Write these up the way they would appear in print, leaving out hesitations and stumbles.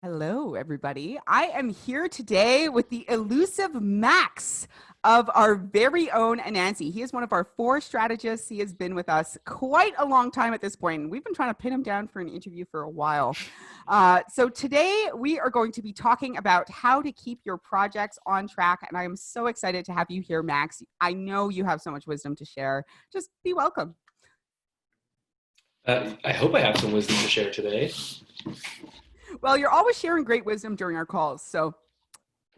Hello, everybody. I am here today with the elusive Max of our very own Anansi. He is one of our four strategists. He has been with us quite a long time at this point. We've been trying to pin him down for an interview for a while. So today we are going to be talking about how to keep your projects on track. And I am so excited to have you here, Max. I know you have so much wisdom to share. Just be welcome. I hope I have some wisdom to share today. Well, you're always sharing great wisdom during our calls. So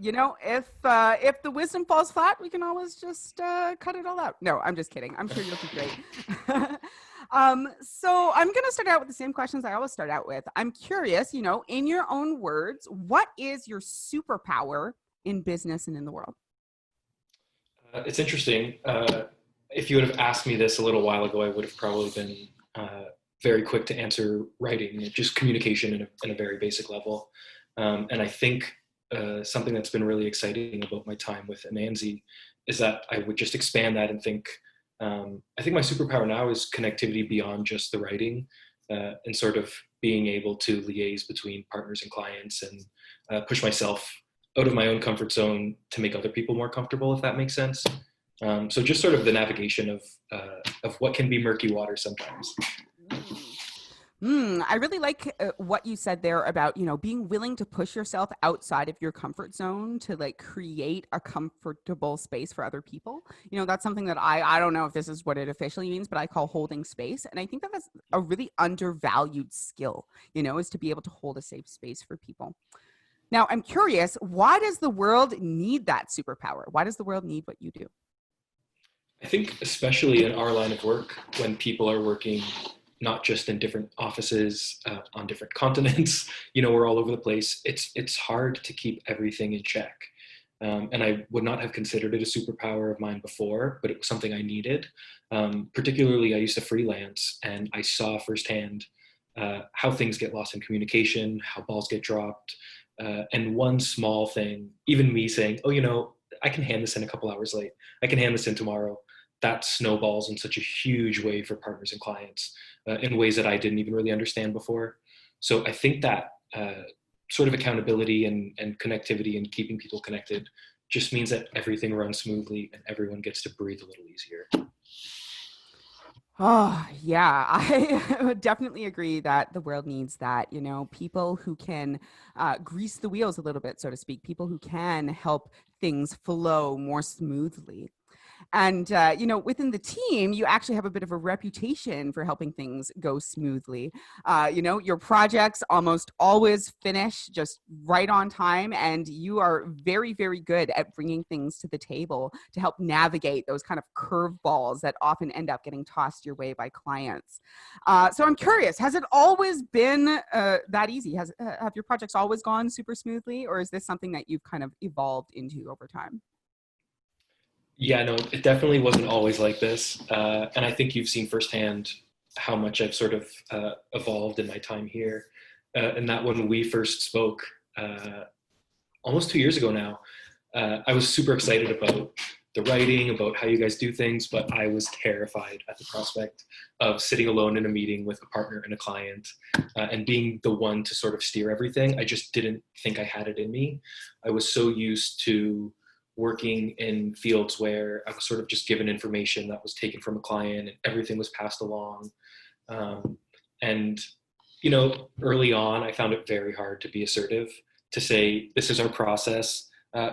if the wisdom falls flat, we can always just cut it all out. No, I'm just kidding. I'm sure you'll do great. So I'm going to start out with the same questions I always start out with. I'm curious, in your own words, what is your superpower in business and in the world? It's interesting. If you would have asked me this a little while ago, I would have probably been very quick to answer writing, just communication in a very basic level. And I think something that's been really exciting about my time with Anansi is that I would just expand that and think, I think my superpower now is connectivity beyond just the writing and sort of being able to liaise between partners and clients and push myself out of my own comfort zone to make other people more comfortable, if that makes sense. So just sort of the navigation of what can be murky water sometimes. I really like what you said there about, being willing to push yourself outside of your comfort zone to like create a comfortable space for other people. That's something that I don't know if this is what it officially means, but I call holding space. And I think that that's a really undervalued skill, is to be able to hold a safe space for people. Now, I'm curious, why does the world need that superpower? Why does the world need what you do? I think especially in our line of work, when people are working not just in different offices on different continents, we're all over the place. It's hard to keep everything in check. And I would not have considered it a superpower of mine before, but it was something I needed. Particularly, I used to freelance and I saw firsthand how things get lost in communication, how balls get dropped. And one small thing, even me saying, oh, I can hand this in a couple hours late. I can hand this in tomorrow. That snowballs in such a huge way for partners and clients in ways that I didn't even really understand before. So I think that sort of accountability and connectivity and keeping people connected just means that everything runs smoothly and everyone gets to breathe a little easier. Oh, yeah, I would definitely agree that the world needs that, people who can grease the wheels a little bit, so to speak, people who can help things flow more smoothly. And, within the team, you actually have a bit of a reputation for helping things go smoothly. Your projects almost always finish just right on time, and you are very, very good at bringing things to the table to help navigate those kind of curveballs that often end up getting tossed your way by clients. So I'm curious, has it always been that easy? Have your projects always gone super smoothly, or is this something that you've kind of evolved into over time? Yeah, no, it definitely wasn't always like this. And I think you've seen firsthand how much I've sort of evolved in my time here. And that when we first spoke almost 2 years ago now, I was super excited about the writing, about how you guys do things, but I was terrified at the prospect of sitting alone in a meeting with a partner and a client and being the one to sort of steer everything. I just didn't think I had it in me. I was so used to working in fields where I was sort of just given information that was taken from a client and everything was passed along. And, early on, I found it very hard to be assertive, to say, this is our process.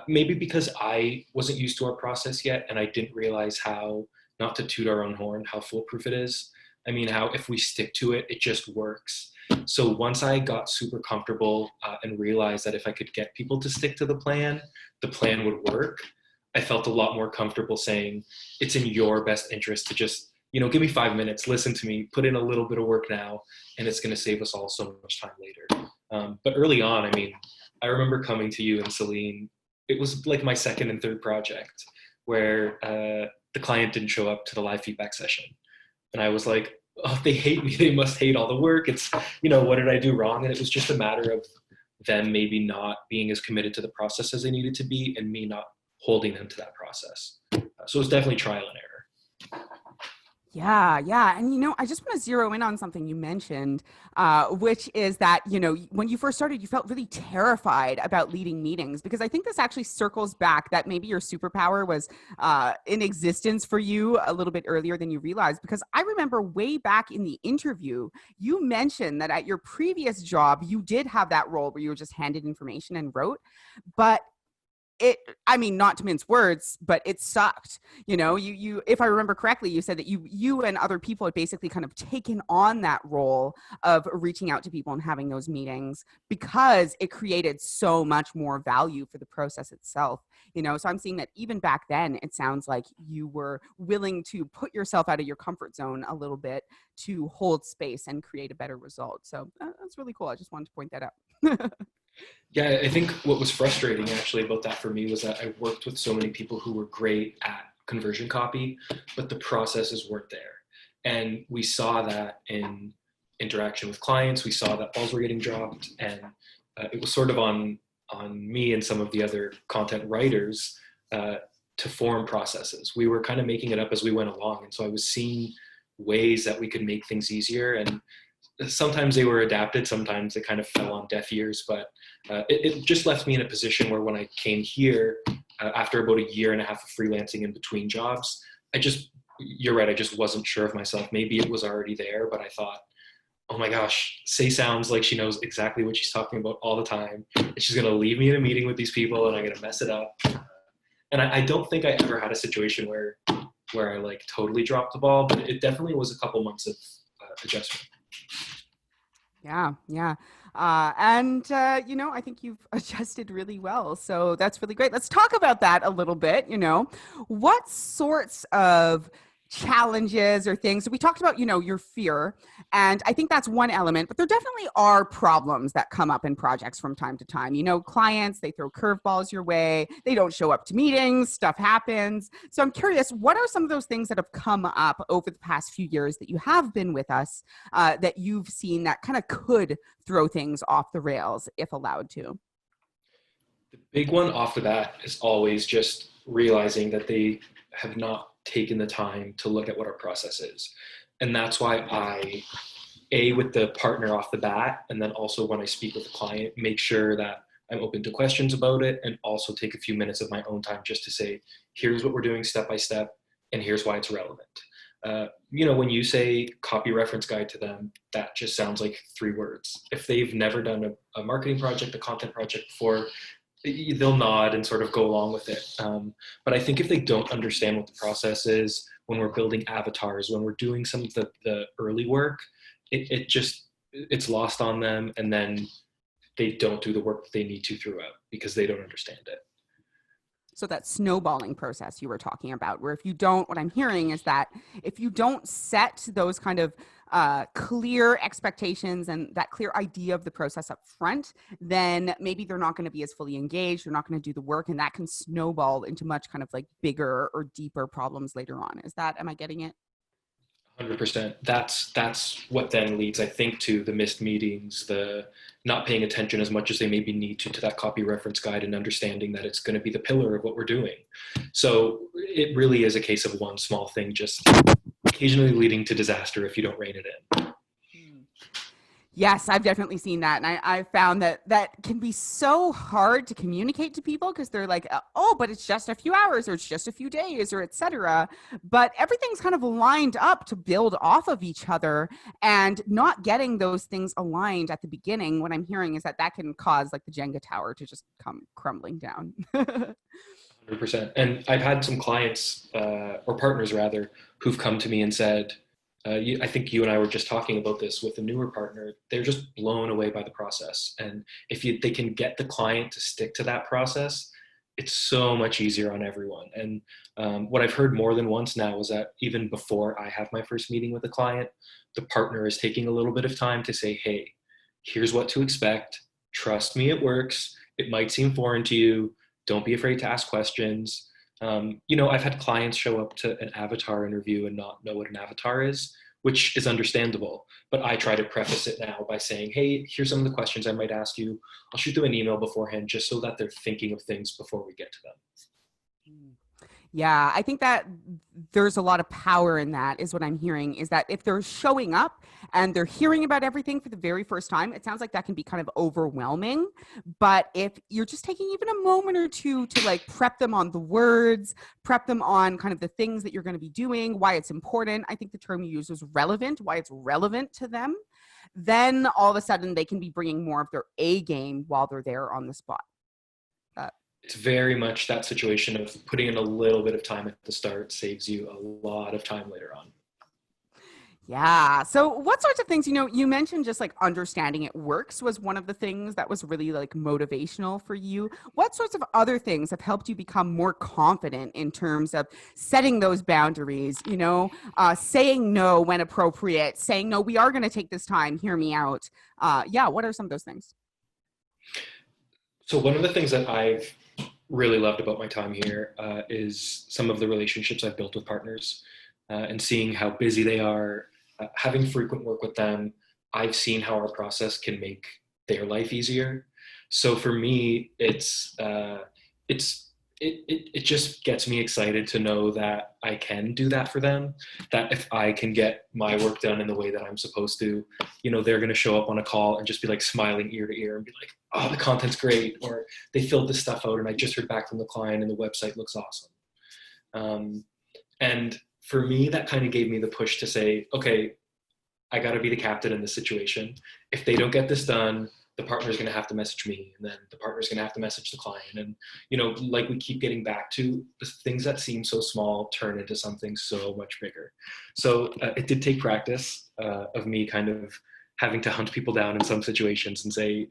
Maybe because I wasn't used to our process yet and I didn't realize how, not to toot our own horn, how foolproof it is. I mean, how if we stick to it, it just works. So once I got super comfortable and realized that if I could get people to stick to the plan would work, I felt a lot more comfortable saying, it's in your best interest to just, give me 5 minutes, listen to me, put in a little bit of work now, and it's going to save us all so much time later. But early on, I mean, I remember coming to you and Celine, it was like my second and third project where the client didn't show up to the live feedback session. And I was like, oh, they hate me. They must hate all the work. It's, what did I do wrong? And it was just a matter of them maybe not being as committed to the process as they needed to be and me not holding them to that process. So it was definitely trial and error. Yeah, yeah. And I just want to zero in on something you mentioned, which is that, when you first started, you felt really terrified about leading meetings because I think this actually circles back that maybe your superpower was in existence for you a little bit earlier than you realized. Because I remember way back in the interview, you mentioned that at your previous job, you did have that role where you were just handed information and wrote. But it I mean, not to mince words, but it sucked. You if I remember correctly, you said that you and other people had basically kind of taken on that role of reaching out to people and having those meetings because it created so much more value for the process itself. So I'm seeing that even back then it sounds like you were willing to put yourself out of your comfort zone a little bit to hold space and create a better result. So that's really cool. I just wanted to point that out. Yeah, I think what was frustrating actually about that for me was that I worked with so many people who were great at conversion copy, but the processes weren't there. And we saw that in interaction with clients. We saw that balls were getting dropped, and it was sort of on me and some of the other content writers uh, to form processes. We were kind of making it up as we went along, and so I was seeing ways that we could make things easier. And sometimes they were adapted, sometimes they kind of fell on deaf ears, but it just left me in a position where when I came here, after about a year and a half of freelancing in between jobs, you're right, I just wasn't sure of myself. Maybe it was already there, but I thought, oh my gosh, Say sounds like she knows exactly what she's talking about all the time. And she's going to leave me in a meeting with these people and I'm going to mess it up. And I don't think I ever had a situation where I like totally dropped the ball, but it definitely was a couple months of adjustment. Yeah, yeah. I think you've adjusted really well. So that's really great. Let's talk about that a little bit. What sorts of challenges or things? So we talked about, your fear. And I think that's one element, but there definitely are problems that come up in projects from time to time. Clients, they throw curveballs your way, they don't show up to meetings, stuff happens. So I'm curious, what are some of those things that have come up over the past few years that you have been with us that you've seen that kind of could throw things off the rails if allowed to? The big one off the bat is always just realizing that they have not taken the time to look at what our process is. And that's why with the partner off the bat, and then also when I speak with the client, make sure that I'm open to questions about it and also take a few minutes of my own time just to say, here's what we're doing step by step, and here's why it's relevant. When you say copy reference guide to them, that just sounds like 3 words. If they've never done a marketing project, a content project before, they'll nod and sort of go along with it. But I think if they don't understand what the process is, when we're building avatars, when we're doing some of the early work, it's lost on them, and then they don't do the work that they need to throughout because they don't understand it. So that snowballing process you were talking about, where if you don't, what I'm hearing is that if you don't set those kind of clear expectations and that clear idea of the process up front, then maybe they're not going to be as fully engaged. They're not going to do the work, and that can snowball into much kind of like bigger or deeper problems later on. Am I getting it? 100%. That's what then leads, I think, to the missed meetings, the not paying attention as much as they maybe need to that copy reference guide, and understanding that it's going to be the pillar of what we're doing. So it really is a case of one small thing just occasionally leading to disaster if you don't rein it in. Yes, I've definitely seen that. And I found that that can be so hard to communicate to people because they're like, oh, but it's just a few hours or it's just a few days or etc. But everything's kind of lined up to build off of each other, and not getting those things aligned at the beginning. What I'm hearing is that that can cause like the Jenga tower to just come crumbling down. 100%. And I've had some clients or partners rather who've come to me and said, I think you and I were just talking about this with a newer partner. They're just blown away by the process. And if they can get the client to stick to that process, it's so much easier on everyone. And what I've heard more than once now is that even before I have my first meeting with a client, the partner is taking a little bit of time to say, hey, here's what to expect. Trust me, it works. It might seem foreign to you. Don't be afraid to ask questions. I've had clients show up to an avatar interview and not know what an avatar is, which is understandable. But I try to preface it now by saying, hey, here's some of the questions I might ask you. I'll shoot them an email beforehand just so that they're thinking of things before we get to them. Yeah, I think that there's a lot of power in that, is what I'm hearing, is that if they're showing up and they're hearing about everything for the very first time, it sounds like that can be kind of overwhelming. But if you're just taking even a moment or two to like prep them on the words, prep them on kind of the things that you're going to be doing, why it's important. I think the term you used was relevant, why it's relevant to them. Then all of a sudden they can be bringing more of their A game while they're there on the spot. Uh, It's very much that situation of putting in a little bit of time at the start saves you a lot of time later on. Yeah. So what sorts of things, you mentioned just like understanding it works was one of the things that was really like motivational for you. What sorts of other things have helped you become more confident in terms of setting those boundaries, saying no when appropriate, saying, no, we are going to take this time, hear me out. Yeah. What are some of those things? So one of the things that I've really loved about my time here is some of the relationships I've built with partners and seeing how busy they are, having frequent work with them. I've seen how our process can make their life easier. So for me, it just gets me excited to know that I can do that for them. That if I can get my work done in the way that I'm supposed to, they're going to show up on a call and just be like smiling ear to ear and be like, "Oh, the content's great," or "They filled this stuff out, and I just heard back from the client, and the website looks awesome." Um, and for me, that kind of gave me the push to say, "Okay, I got to be the captain in this situation. If they don't get this done, the partner's going to have to message me, and then the partner's going to have to message the client." And, like we keep getting back to the things that seem so small turn into something so much bigger. So it did take practice of me kind of having to hunt people down in some situations and say,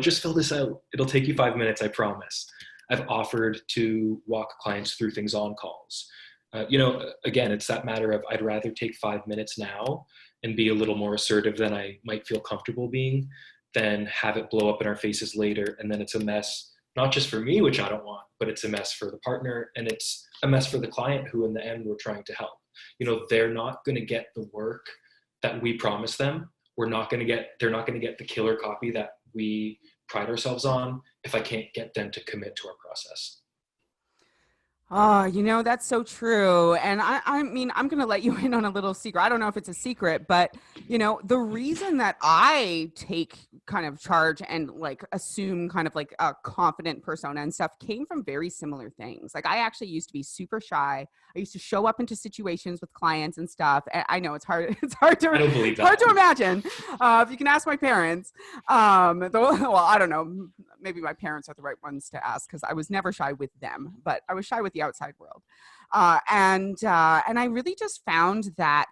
just fill this out. It'll take you 5 minutes, I promise. I've offered to walk clients through things on calls. Again, it's that matter of I'd rather take 5 minutes now and be a little more assertive than I might feel comfortable being, than have it blow up in our faces later. And then it's a mess, not just for me, which I don't want, but it's a mess for the partner, and it's a mess for the client who in the end we're trying to help. They're not going to get the work that we promise them. They're not going to get the killer copy that we pride ourselves on if I can't get them to commit to our process. Oh, that's so true. And I mean, I'm going to let you in on a little secret. I don't know if it's a secret, but, the reason that I take kind of charge and like assume kind of like a confident persona and stuff came from very similar things. Like I actually used to be super shy. I used to show up into situations with clients and stuff. I know it's hard. I don't believe It's hard that. to imagine. If you can ask my parents, well, I don't know. Maybe my parents are the right ones to ask because I was never shy with them, but I was shy with the outside world. And I really just found that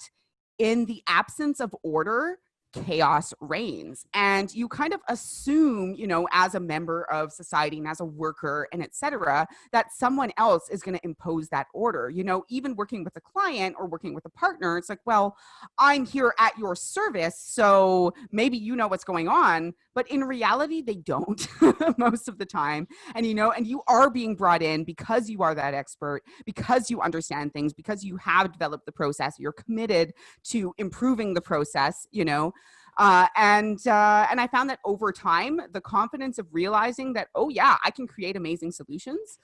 in the absence of order, chaos reigns, and you kind of assume, as a member of society and as a worker and etc., that someone else is going to impose that order. Even working with a client or working with a partner, it's like, well, I'm here at your service, so maybe you know what's going on, but in reality they don't most of the time. And you are being brought in because you are that expert, because you understand things, because you have developed the process, you're committed to improving the process. And I found that over time, the confidence of realizing that, oh yeah, I can create amazing solutions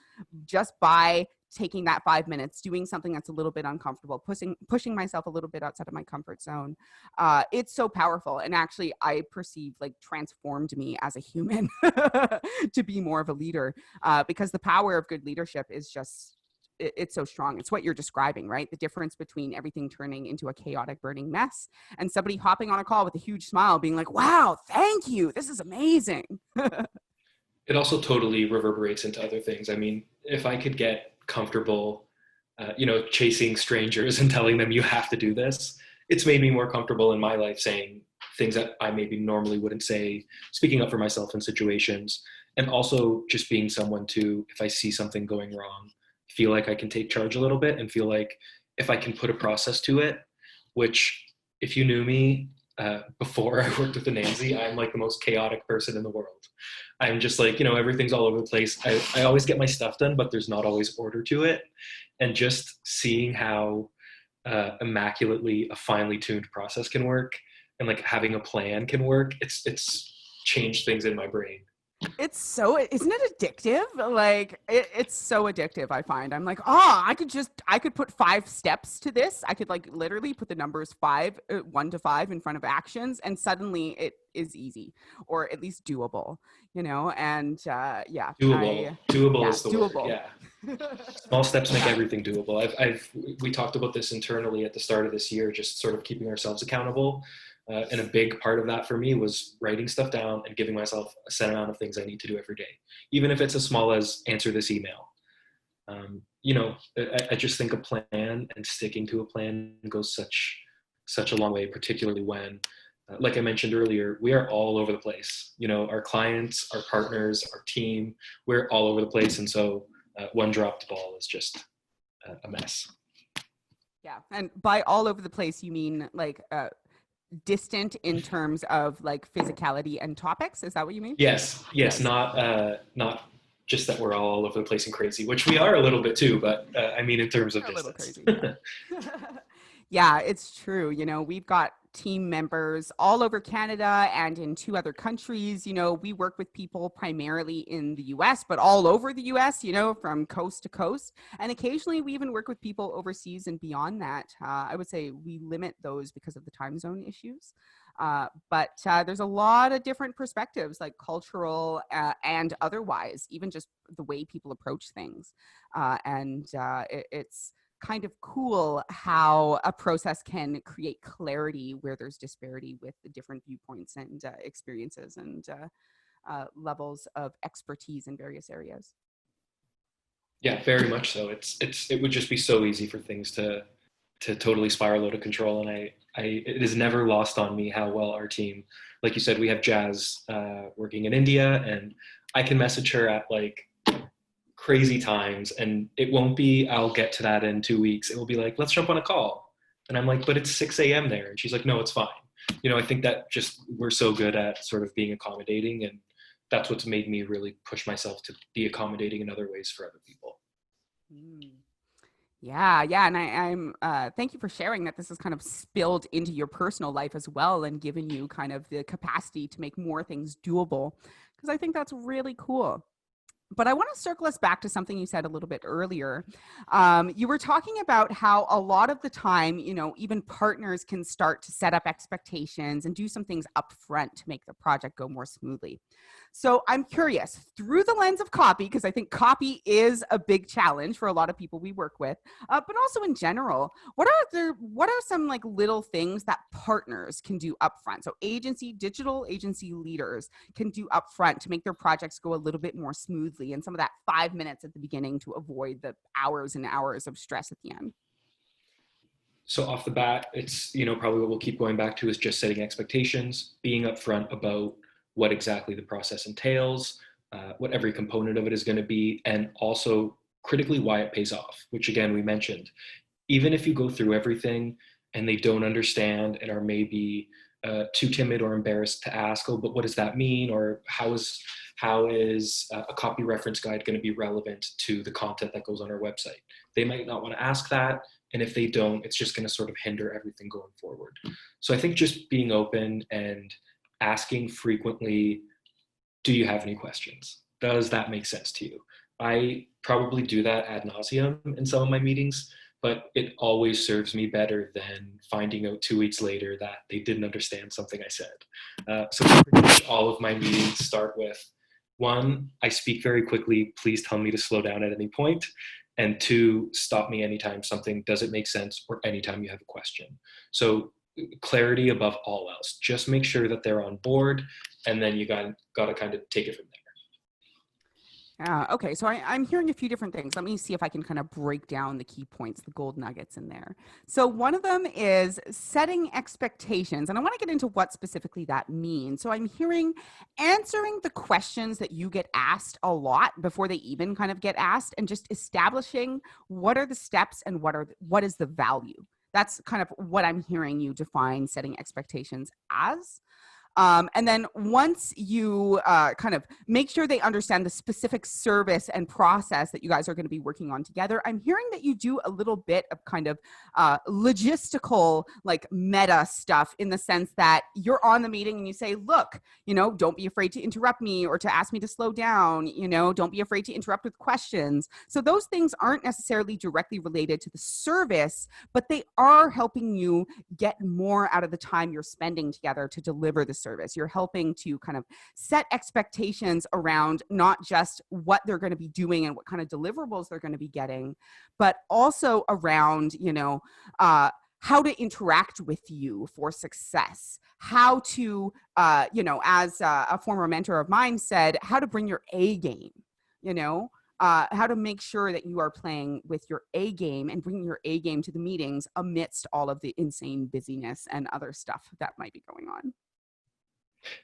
just by taking that 5 minutes, doing something that's a little bit uncomfortable, pushing myself a little bit outside of my comfort zone. It's so powerful. And actually, I perceive like transformed me as a human to be more of a leader, because the power of good leadership is just, it's so strong. It's what you're describing, right? The difference between everything turning into a chaotic burning mess and somebody hopping on a call with a huge smile being like, wow, thank you, this is amazing. It also totally reverberates into other things. I mean, if I could get comfortable, chasing strangers and telling them you have to do this, it's made me more comfortable in my life saying things that I maybe normally wouldn't say, speaking up for myself in situations, and also just being someone to, if I see something going wrong, feel like I can take charge a little bit and feel like if I can put a process to it, which if you knew me before I worked with Anansi, I'm like the most chaotic person in the world. I'm just like, everything's all over the place. I always get my stuff done, but there's not always order to it. And just seeing how immaculately a finely tuned process can work and like having a plan can work, it's changed things in my brain. Isn't it addictive? Like it's so addictive, I find. I'm like, oh, I could put 5 steps to this. I could like literally put the numbers 1 to 5 in front of actions, and suddenly it is easy, or at least doable, and Doable yeah, is the word. doable. Yeah. Small steps make Yeah. everything doable. We talked about this internally at the start of this year, just sort of keeping ourselves accountable. And a big part of that for me was writing stuff down and giving myself a set amount of things I need to do every day, even if it's as small as answer this email. I just think a plan and sticking to a plan goes such a long way, particularly when, like I mentioned earlier, we are all over the place. Our clients, our partners, our team, we're all over the place, and so one dropped ball is just a mess. Yeah. And by all over the place, you mean like distant in terms of like physicality and topics? Is that what you mean? Yes, yes, Yes. not just that we're all over the place and crazy, which we are a little bit too, but I mean in terms of A little distance. crazy, yeah. Yeah, it's true. We've got team members all over Canada and in 2 other countries. We work with people primarily in the US, but all over the US, from coast to coast. And occasionally we even work with people overseas and beyond that. I would say we limit those because of the time zone issues. But there's a lot of different perspectives, like cultural and otherwise, even just the way people approach things. It's kind of cool how a process can create clarity where there's disparity with the different viewpoints and experiences and levels of expertise in various areas. Yeah, very much so. It would just be so easy for things to totally spiral out of control, and it is never lost on me how well our team, like you said, we have Jazz working in India, and I can message her at like crazy times, and it won't be I'll get to that in 2 weeks. It will be like, let's jump on a call, and I'm like, but it's 6 a.m. there, and she's like, no, it's fine. I think that just we're so good at sort of being accommodating, and that's what's made me really push myself to be accommodating in other ways for other people. Mm. Yeah, yeah, and I'm thank you for sharing that. This has kind of spilled into your personal life as well, and given you kind of the capacity to make more things doable, because I think that's really cool. But I want to circle us back to something you said a little bit earlier. You were talking about how a lot of the time, even partners can start to set up expectations and do some things up front to make the project go more smoothly. So I'm curious, through the lens of copy, because I think copy is a big challenge for a lot of people we work with, but also in general, what are some like little things that partners can do upfront? So digital agency leaders can do upfront to make their projects go a little bit more smoothly, and some of that 5 minutes at the beginning to avoid the hours and hours of stress at the end. So off the bat, it's probably what we'll keep going back to is just setting expectations, being upfront about what exactly the process entails, what every component of it is going to be, and also critically why it pays off, which again we mentioned. Even if you go through everything and they don't understand and are maybe too timid or embarrassed to ask, oh, but what does that mean? Or how is a copy reference guide going to be relevant to the content that goes on our website? They might not want to ask that. And if they don't, it's just going to sort of hinder everything going forward. So I think just being open and asking frequently, do you have any questions? Does that make sense to you? I probably do that ad nauseum in some of my meetings, but it always serves me better than finding out 2 weeks later that they didn't understand something I said. So pretty much all of my meetings start with, one, I speak very quickly. Please tell me to slow down at any point. And two, stop me anytime something doesn't make sense or anytime you have a question. So clarity above all else. Just make sure that they're on board, and then you got to kind of take it from there. Okay, so I'm hearing a few different things. Let me see if I can kind of break down the key points, the gold nuggets in there. So one of them is setting expectations, and I want to get into what specifically that means. So I'm hearing answering the questions that you get asked a lot before they even kind of get asked, and just establishing what are the steps and what is the value. That's kind of what I'm hearing you define setting expectations as. And then once you kind of make sure they understand the specific service and process that you guys are going to be working on together, I'm hearing that you do a little bit of kind of logistical, like meta stuff, in the sense that you're on the meeting and you say, look, don't be afraid to interrupt me or to ask me to slow down, don't be afraid to interrupt with questions. So those things aren't necessarily directly related to the service, but they are helping you get more out of the time you're spending together to deliver the service. You're helping to kind of set expectations around not just what they're going to be doing and what kind of deliverables they're going to be getting, but also around, how to interact with you for success, how to, as a former mentor of mine said, how to bring your A game, how to make sure that you are playing with your A game and bringing your A game to the meetings amidst all of the insane busyness and other stuff that might be going on.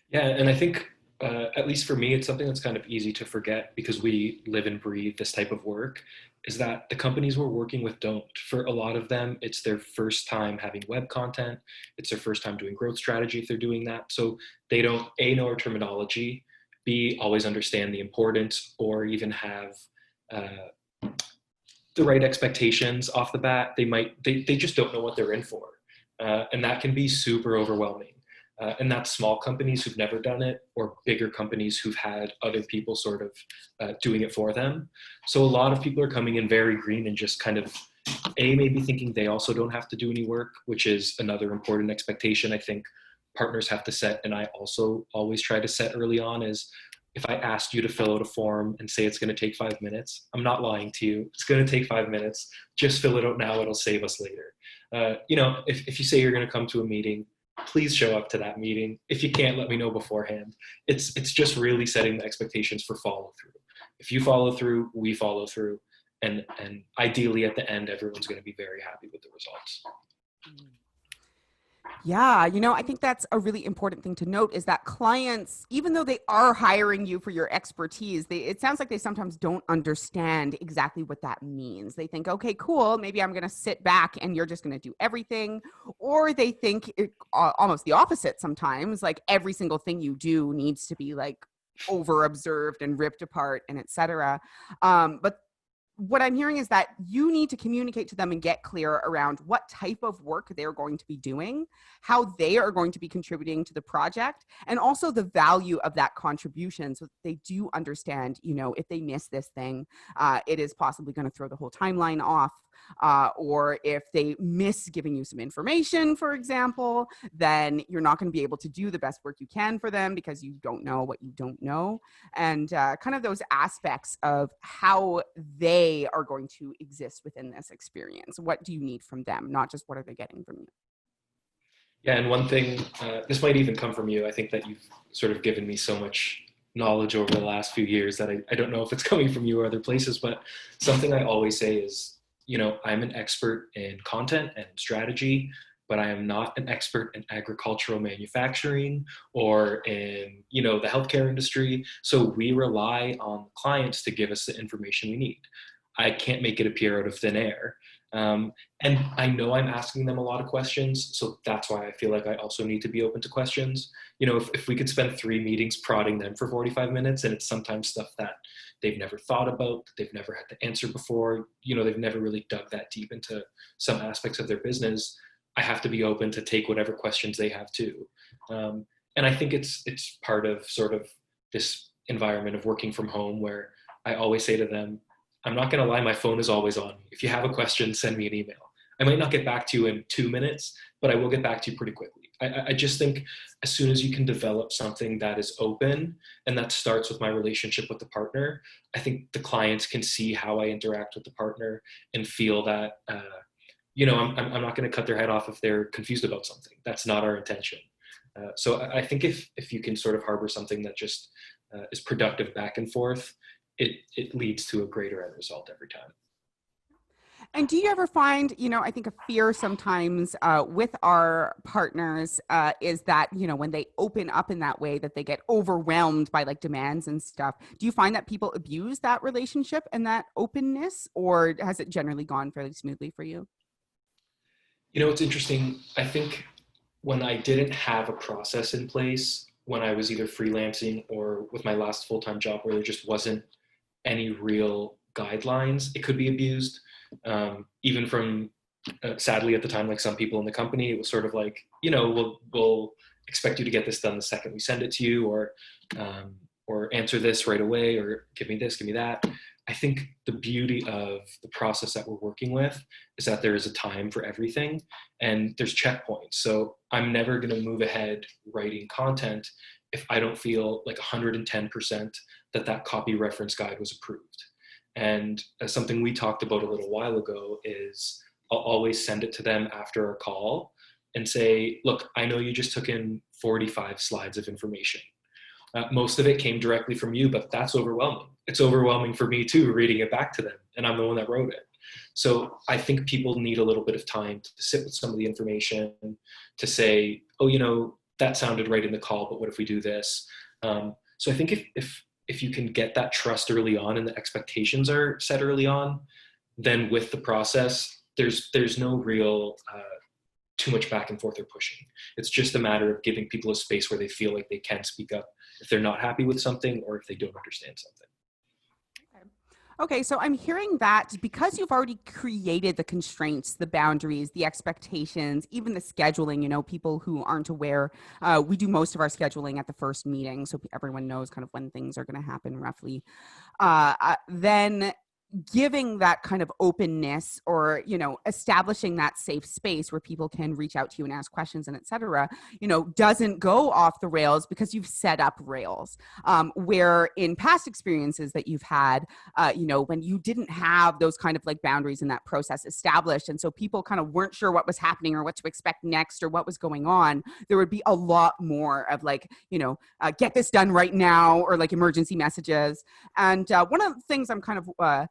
Yeah, and I think, at least for me, it's something that's kind of easy to forget because we live and breathe this type of work, is that the companies we're working with don't. For a lot of them, it's their first time having web content. It's their first time doing growth strategy if they're doing that. So they don't, A, know our terminology, B, always understand the importance, or even have the right expectations off the bat. They just don't know what they're in for. And that can be super overwhelming. And that's small companies who've never done it, or bigger companies who've had other people sort of doing it for them. So a lot of people are coming in very green and just kind of, maybe thinking they also don't have to do any work, which is another important expectation I think partners have to set. And I also always try to set early on is, if I asked you to fill out a form and say it's going to take 5 minutes, I'm not lying to you. It's going to take 5 minutes. Just fill it out now. It'll save us later. If you say you're going to come to a meeting, please show up to that meeting. If you can't, let me know beforehand. It's just really setting the expectations for follow through. If you follow through, we follow through. And ideally at the end, everyone's going to be very happy with the results. Yeah, I think that's a really important thing to note, is that clients, even though they are hiring you for your expertise, it sounds like they sometimes don't understand exactly what that means. They think, okay, cool, maybe I'm going to sit back and you're just going to do everything. Or they think almost the opposite sometimes, like every single thing you do needs to be like over observed and ripped apart and etc. But what I'm hearing is that you need to communicate to them and get clear around what type of work they're going to be doing, how they are going to be contributing to the project, and also the value of that contribution, so that they do understand, if they miss this thing, it is possibly going to throw the whole timeline off. Or if they miss giving you some information, for example, then you're not going to be able to do the best work you can for them because you don't know what you don't know. And kind of those aspects of how they are going to exist within this experience. What do you need from them? Not just what are they getting from you? Yeah, and one thing, this might even come from you. I think that you've sort of given me so much knowledge over the last few years that I don't know if it's coming from you or other places, but something I always say is, I'm an expert in content and strategy, but I am not an expert in agricultural manufacturing or in, the healthcare industry. So we rely on clients to give us the information we need. I can't make it appear out of thin air. And I know I'm asking them a lot of questions. So that's why I feel like I also need to be open to questions. If we could spend 3 meetings prodding them for 45 minutes, and it's sometimes stuff that they've never thought about, that they've never had to answer before, they've never really dug that deep into some aspects of their business, I have to be open to take whatever questions they have too. And I think it's part of sort of this environment of working from home where I always say to them, I'm not going to lie, my phone is always on. If you have a question, send me an email. I might not get back to you in 2 minutes, but I will get back to you pretty quickly. I just think as soon as you can develop something that is open, and that starts with my relationship with the partner, I think the clients can see how I interact with the partner and feel that, I'm not going to cut their head off if they're confused about something. That's not our intention. So I think if you can sort of harbor something that just is productive back and forth, it leads to a greater end result every time. And do you ever find, I think a fear sometimes with our partners is that, when they open up in that way, that they get overwhelmed by like demands and stuff. Do you find that people abuse that relationship and that openness, or has it generally gone fairly smoothly for you? It's interesting. I think when I didn't have a process in place, when I was either freelancing or with my last full-time job where there just wasn't any real guidelines, it could be abused. Even from, sadly at the time, like some people in the company, it was sort of like, we'll expect you to get this done the second we send it to you, or answer this right away, or give me this, give me that. I think the beauty of the process that we're working with is that there is a time for everything and there's checkpoints. So I'm never going to move ahead writing content if I don't feel like 110% that copy reference guide was approved. And something we talked about a little while ago is I'll always send it to them after a call and say, look, I know you just took in 45 slides of information. Most of it came directly from you, but that's overwhelming. It's overwhelming for me too, reading it back to them, and I'm the one that wrote it. So I think people need a little bit of time to sit with some of the information, to say, oh, that sounded right in the call, but what if we do this? So I think if you can get that trust early on and the expectations are set early on, then with the process, there's no real too much back and forth or pushing. It's just a matter of giving people a space where they feel like they can speak up if they're not happy with something or if they don't understand something. Okay, so I'm hearing that because you've already created the constraints, the boundaries, the expectations, even the scheduling, people who aren't aware, we do most of our scheduling at the first meeting, so everyone knows kind of when things are going to happen roughly. Then giving that kind of openness, or establishing that safe space where people can reach out to you and ask questions and etc., doesn't go off the rails because you've set up rails, where in past experiences that you've had, when you didn't have those kind of like boundaries in that process established, and so people kind of weren't sure what was happening or what to expect next or what was going on, there would be a lot more of like, get this done right now, or like emergency messages. And one of the things I'm kind of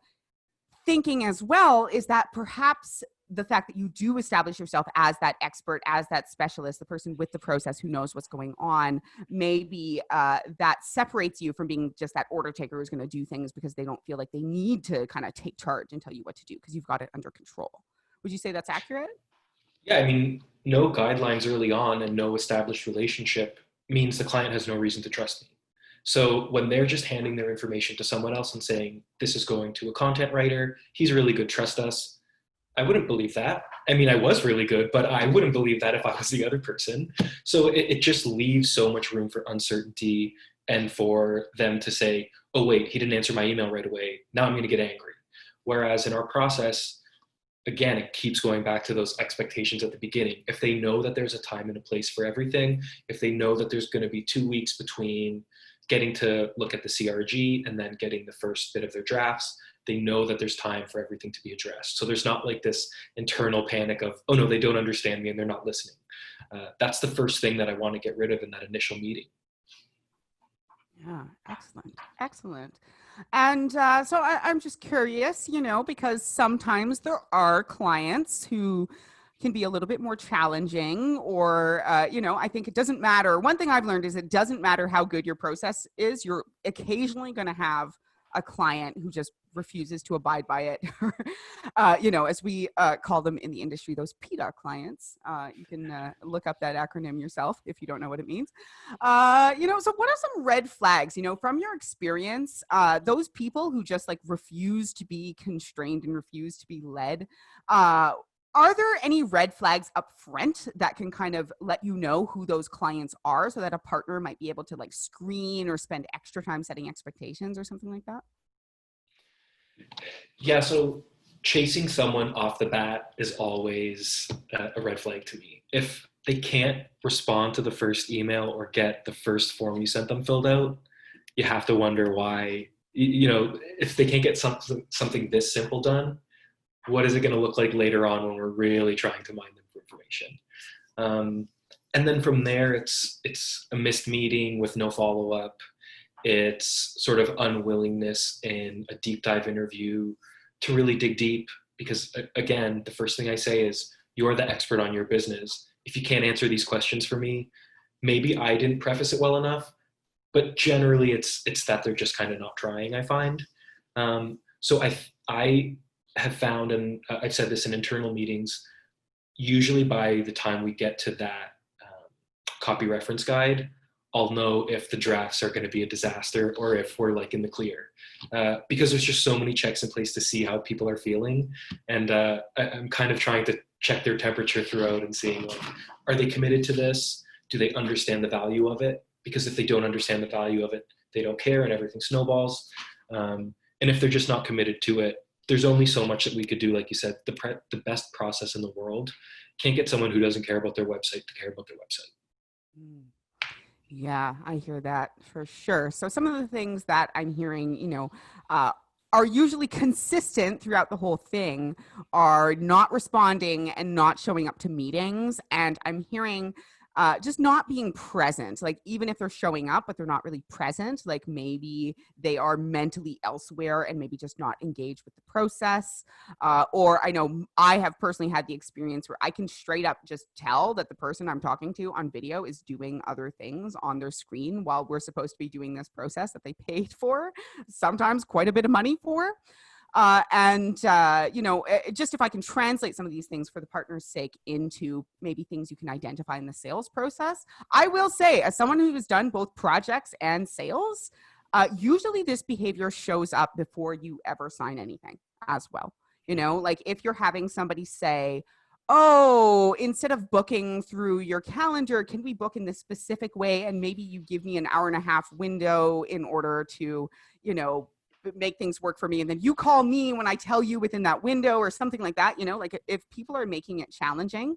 thinking as well is that perhaps the fact that you do establish yourself as that expert, as that specialist, the person with the process who knows what's going on, maybe that separates you from being just that order taker who's going to do things because they don't feel like they need to kind of take charge and tell you what to do because you've got it under control. Would you say that's accurate? Yeah, I mean, no guidelines early on and no established relationship means the client has no reason to trust me. So when they're just handing their information to someone else and saying, this is going to a content writer, he's really good, trust us, I wouldn't believe that. I mean, I was really good, but I wouldn't believe that if I was the other person. So it just leaves so much room for uncertainty and for them to say, oh, wait, he didn't answer my email right away. Now I'm going to get angry. Whereas in our process, again, it keeps going back to those expectations at the beginning. If they know that there's a time and a place for everything, if they know that there's going to be 2 weeks between getting to look at the CRG and then getting the first bit of their drafts, they know that there's time for everything to be addressed. So there's not like this internal panic of, oh no, they don't understand me and they're not listening. That's the first thing that I want to get rid of in that initial meeting. Yeah, excellent. Excellent. And so I'm just curious, because sometimes there are clients who can be a little bit more challenging, or, I think it doesn't matter. One thing I've learned is it doesn't matter how good your process is. You're occasionally going to have a client who just refuses to abide by it. As we call them in the industry, those PDA clients. You can look up that acronym yourself if you don't know what it means. So what are some red flags, from your experience, those people who just like refuse to be constrained and refuse to be led? Are there any red flags up front that can kind of let you know who those clients are so that a partner might be able to like screen or spend extra time setting expectations or something like that? Yeah, so chasing someone off the bat is always a red flag to me. If they can't respond to the first email or get the first form you sent them filled out, you have to wonder why. If they can't get something this simple done, what is it going to look like later on when we're really trying to mine them for information? And then from there, it's a missed meeting with no follow-up. It's sort of unwillingness in a deep dive interview to really dig deep, because again, the first thing I say is, you're the expert on your business. If you can't answer these questions for me, maybe I didn't preface it well enough, but generally it's that they're just kind of not trying, I find. So I have found, and I've said this in internal meetings, usually by the time we get to that copy reference guide, I'll know if the drafts are going to be a disaster or if we're like in the clear, because there's just so many checks in place to see how people are feeling. And I'm kind of trying to check their temperature throughout and seeing, like, are they committed to this? Do they understand the value of it? Because if they don't understand the value of it, they don't care and everything snowballs. And if they're just not committed to it, there's only so much that we could do. Like you said, the best process in the world can't get someone who doesn't care about their website to care about their website. Mm. Yeah, I hear that for sure. So some of the things that I'm hearing, are usually consistent throughout the whole thing are not responding and not showing up to meetings. And I'm hearing just not being present, like even if they're showing up, but they're not really present, like maybe they are mentally elsewhere and maybe just not engaged with the process. Or I know I have personally had the experience where I can straight up just tell that the person I'm talking to on video is doing other things on their screen while we're supposed to be doing this process that they paid for, sometimes quite a bit of money for. Just if I can translate some of these things for the partner's sake into maybe things you can identify in the sales process, I will say, as someone who has done both projects and sales, usually this behavior shows up before you ever sign anything as well. Like if you're having somebody say, oh, instead of booking through your calendar, can we book in this specific way? And maybe you give me an hour and a half window in order to, make things work for me. And then you call me when I tell you within that window or something like that, like if people are making it challenging,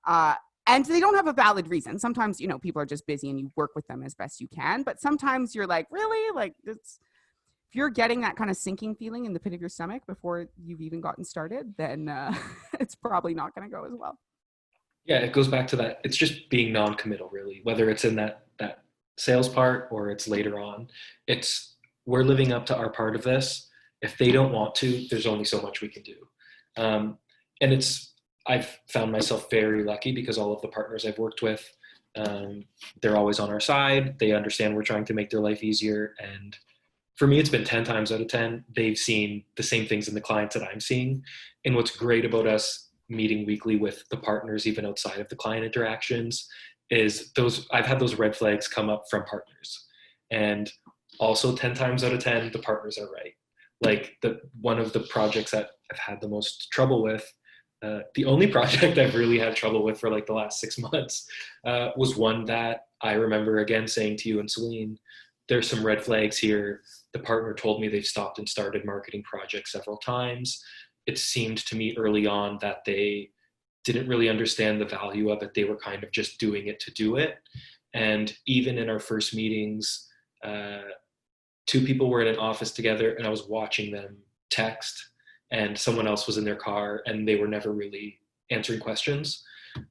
and they don't have a valid reason. Sometimes, people are just busy and you work with them as best you can. But sometimes you're like, really? Like if you're getting that kind of sinking feeling in the pit of your stomach before you've even gotten started, then it's probably not going to go as well. Yeah, it goes back to that. It's just being non-committal, really, whether it's in that sales part or it's later on. It's we're living up to our part of this. If they don't want to, there's only so much we can do. And I've found myself very lucky because all of the partners I've worked with, they're always on our side. They understand we're trying to make their life easier. And for me, it's been 10 times out of 10. They've seen the same things in the clients that I'm seeing. And what's great about us meeting weekly with the partners, even outside of the client interactions, is I've had those red flags come up from partners. And also 10 times out of 10, the partners are right. Like one of the projects that I've had the most trouble with, the only project I've really had trouble with for like the last 6 months, was one that I remember again saying to you and Celine, there's some red flags here. The partner told me they've stopped and started marketing projects several times. It seemed to me early on that they didn't really understand the value of it. They were kind of just doing it to do it. And even in our first meetings, 2 people were in an office together and I was watching them text and someone else was in their car and they were never really answering questions.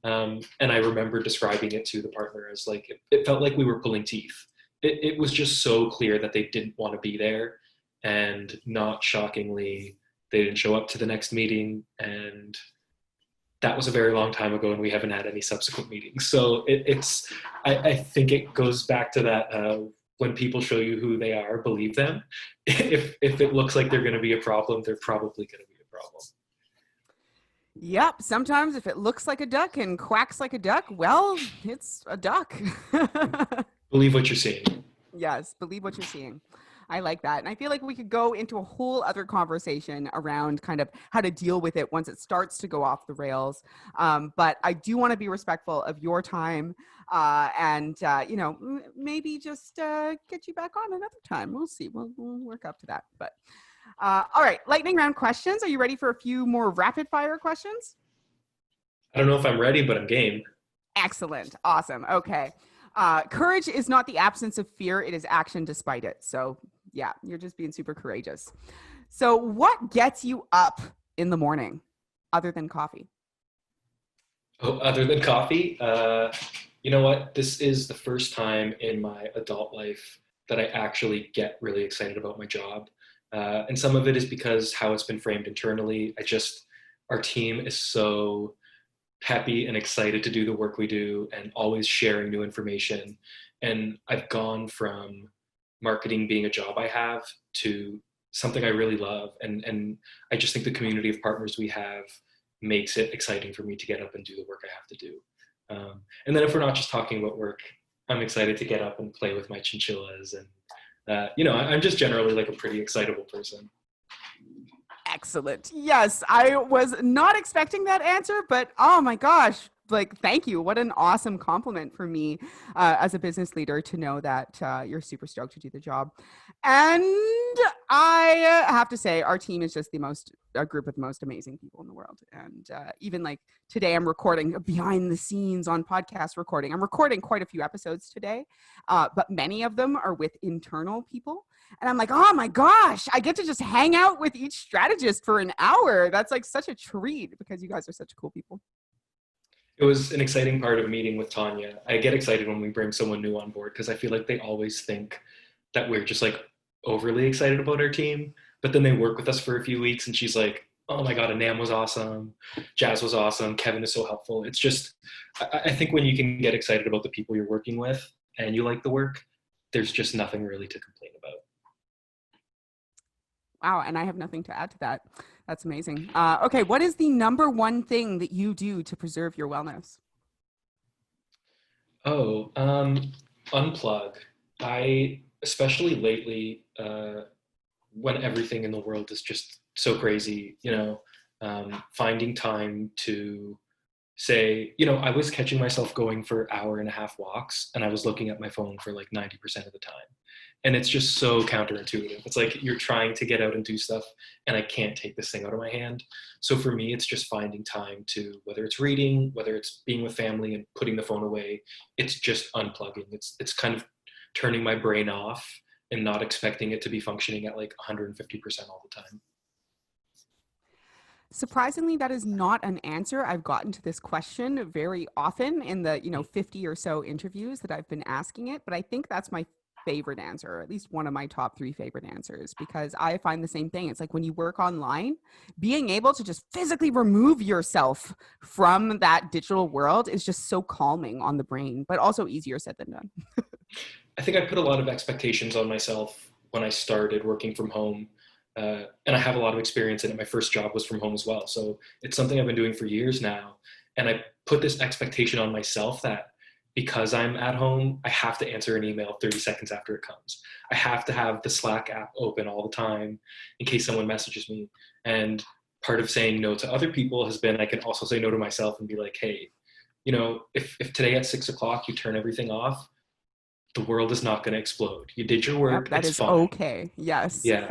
And I remember describing it to the partner as like, it felt like we were pulling teeth. It was just so clear that they didn't want to be there, and not shockingly, they didn't show up to the next meeting. And that was a very long time ago and we haven't had any subsequent meetings. So I think it goes back to that, when people show you who they are, believe them. If it looks like they're going to be a problem, they're probably going to be a problem. Yep. Sometimes if it looks like a duck and quacks like a duck, well, it's a duck. Believe what you're seeing. Yes, believe what you're seeing. I like that. And I feel like we could go into a whole other conversation around kind of how to deal with it once it starts to go off the rails. But I do want to be respectful of your time, and maybe just get you back on another time. We'll see. We'll work up to that. But all right, lightning round questions. Are you ready for a few more rapid fire questions? I don't know if I'm ready, but I'm game. Excellent. Awesome. Okay. Courage is not the absence of fear. It is action despite it. So yeah, you're just being super courageous. So what gets you up in the morning other than coffee? Oh, other than coffee, you know what? This is the first time in my adult life that I actually get really excited about my job. And some of it is because how it's been framed internally. Our team is so happy and excited to do the work we do and always sharing new information. And I've gone from marketing being a job I have to something I really love. And I just think the community of partners we have makes it exciting for me to get up and do the work I have to do. And then if we're not just talking about work, I'm excited to get up and play with my chinchillas. And, I'm just generally like a pretty excitable person. Excellent. Yes, I was not expecting that answer, but oh my gosh, like, thank you. What an awesome compliment for me as a business leader to know that you're super stoked to do the job. And I have to say, our team is just a group of the most amazing people in the world. And even like today, I'm recording behind the scenes on podcast recording. I'm recording quite a few episodes today, but many of them are with internal people. And I'm like, oh my gosh, I get to just hang out with each strategist for an hour. That's like such a treat because you guys are such cool people. It was an exciting part of meeting with Tanya. I get excited when we bring someone new on board because I feel like they always think that we're just like overly excited about our team. But then they work with us for a few weeks and she's like, oh my God, Anam was awesome. Jazz was awesome. Kevin is so helpful. It's just, I think when you can get excited about the people you're working with and you like the work, there's just nothing really to complain about. Wow, and I have nothing to add to that. That's amazing. Okay, what is the number one thing that you do to preserve your wellness? Oh, unplug. I, especially lately, when everything in the world is just so crazy, finding time to say, I was catching myself going for hour and a half walks and I was looking at my phone for like 90% of the time. And it's just so counterintuitive. It's like you're trying to get out and do stuff and I can't take this thing out of my hand. So for me, it's just finding time to, whether it's reading, whether it's being with family and putting the phone away, it's just unplugging. It's kind of turning my brain off and not expecting it to be functioning at like 150% all the time. Surprisingly, that is not an answer. I've gotten to this question very often in the, 50 or so interviews that I've been asking it, but I think that's my favorite answer, or at least one of my top 3 favorite answers, because I find the same thing. It's like when you work online, being able to just physically remove yourself from that digital world is just so calming on the brain, but also easier said than done. I think I put a lot of expectations on myself when I started working from home. And I have a lot of experience in it. My first job was from home as well. So it's something I've been doing for years now. And I put this expectation on myself that because I'm at home, I have to answer an email 30 seconds after it comes. I have to have the Slack app open all the time in case someone messages me. And part of saying no to other people has been I can also say no to myself and be like, hey, if today at 6 o'clock you turn everything off, the world is not going to explode. You did your Yep, work. that It's is fine. okay. Yes. Yeah.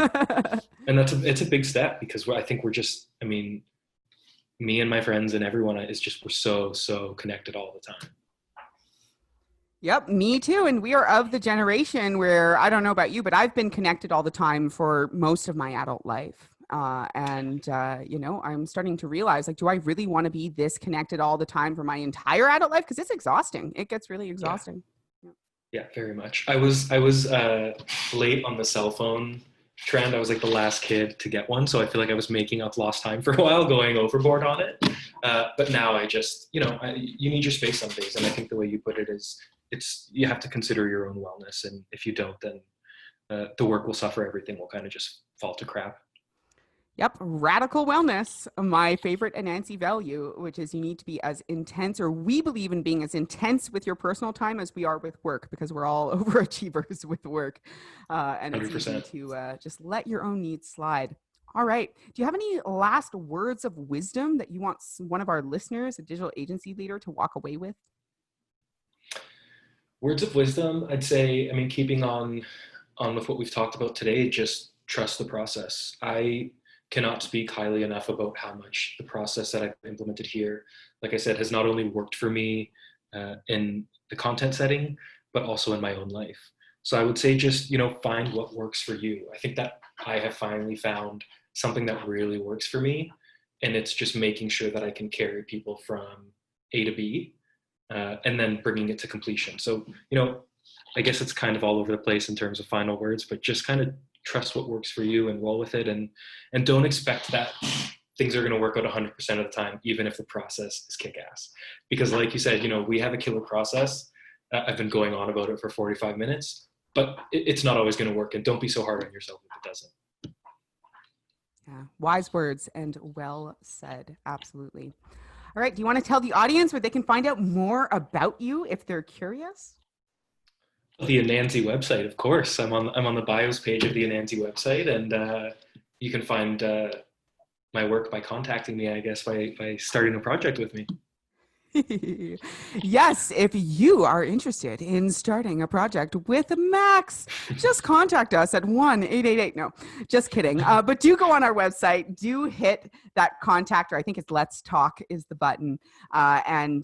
And it's a big step because I think we're just, me and my friends and everyone is just, we're so connected all the time. Yep, me too. And we are of the generation where, I don't know about you, but I've been connected all the time for most of my adult life. I'm starting to realize, like, do I really want to be this connected all the time for my entire adult life? Because it's exhausting. It gets really exhausting. Yeah, very much. I was late on the cell phone trend. I was like the last kid to get one. So I feel like I was making up lost time for a while, going overboard on it. But now I just, you need your space some days. And I think the way you put it is, you have to consider your own wellness. And if you don't, then the work will suffer. Everything will kind of just fall to crap. Yep. Radical wellness, my favorite Anansi value, which is you need to be as intense, or we believe in being as intense with your personal time as we are with work, because we're all overachievers with work. And it's 100%. easy to just let your own needs slide. All right. Do you have any last words of wisdom that you want one of our listeners, a digital agency leader, to walk away with? Words of wisdom, I'd say, keeping on with what we've talked about today, just trust the process. I cannot speak highly enough about how much the process that I've implemented here, like I said, has not only worked for me in the content setting, but also in my own life. So I would say just, find what works for you. I think that I have finally found something that really works for me. And it's just making sure that I can carry people from A to B and then bringing it to completion. So, I guess it's kind of all over the place in terms of final words, but just kind of trust what works for you and roll with it, and don't expect that things are going to work out 100% of the time, even if the process is kick-ass. Because like you said, we have a killer process. I've been going on about it for 45 minutes, but it's not always going to work, and don't be so hard on yourself if it doesn't. Yeah, wise words and well said. Absolutely. All right. Do you want to tell the audience where they can find out more about you if they're curious? The Anansi website, of course. I'm on the bios page of the Anansi website, and you can find my work by contacting me, I guess, by starting a project with me. Yes, if you are interested in starting a project with Max, just contact us at 1-888. No, just kidding. But do go on our website, do hit that contact, or I think it's Let's Talk is the button, and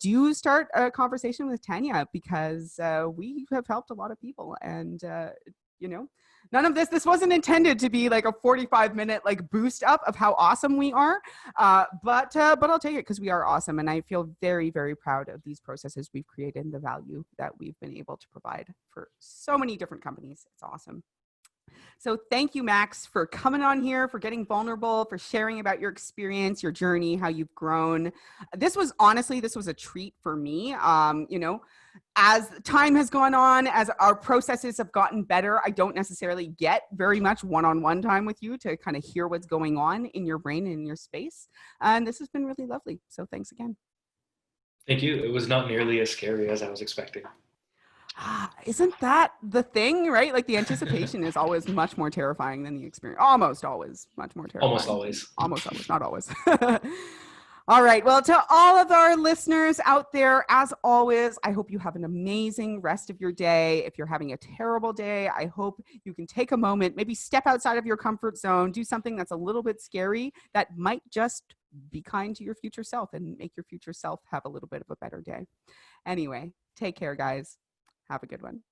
do start a conversation with Tanya, because we have helped a lot of people. And, you know, none of this wasn't intended to be like a 45-minute like boost up of how awesome we are. But I'll take it because we are awesome. And I feel very, very proud of these processes we've created and the value that we've been able to provide for so many different companies. It's awesome. So thank you, Max, for coming on here, for getting vulnerable, for sharing about your experience, your journey, how you've grown. This was a treat for me. As time has gone on, as our processes have gotten better, I don't necessarily get very much one-on-one time with you to kind of hear what's going on in your brain and in your space. And this has been really lovely. So thanks again. Thank you. It was not nearly as scary as I was expecting. Isn't that the thing, right? Like the anticipation is always much more terrifying than the experience. Almost always much more terrifying. Almost always. Almost always, not always. All right. Well, to all of our listeners out there, as always, I hope you have an amazing rest of your day. If you're having a terrible day, I hope you can take a moment, maybe step outside of your comfort zone, do something that's a little bit scary that might just be kind to your future self and make your future self have a little bit of a better day. Anyway, take care, guys. Have a good one.